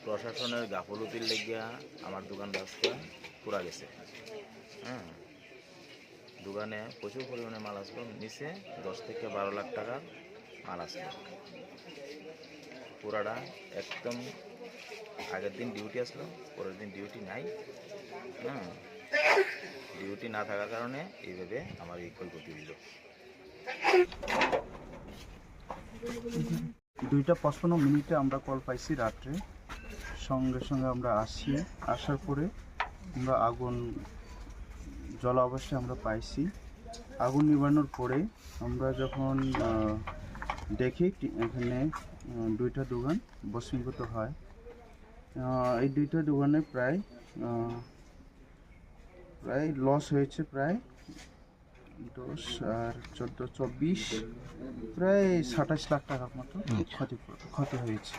প্রশাসনের গাফলতির লেগিয়া আমার দোকান রাস্তা পুরা গেছে। হ্যাঁ, দোকানে প্রচুর পরিমাণে মাল আসলো, নিচে 10 থেকে 12 লাখ টাকার মাল আসলো। পুরাটা একদম আগের দিন ডিউটি আসলো, পরের দিন ডিউটি নাই। হ্যাঁ, ডিউটি না থাকার কারণে এইভাবে আমার এই ক্ষয়ক্ষতি হইল। 2:55 আমরা কল পাইছি রাত্রে। সঙ্গে সঙ্গে আমরা আসার পরে আমরা আগুন জ্বলা অবস্থায় আমরা পাইছি। আগুন নিবানোর পরে আমরা যখন দেখি এখানে 2টা দোকান ভস্মীভূত হয়। এই 2টা দোকানে প্রায় লস হয়েছে, প্রায় 10 আর 14, 24, প্রায় 27 লাখ টাকার মতো ক্ষতি হয়েছে।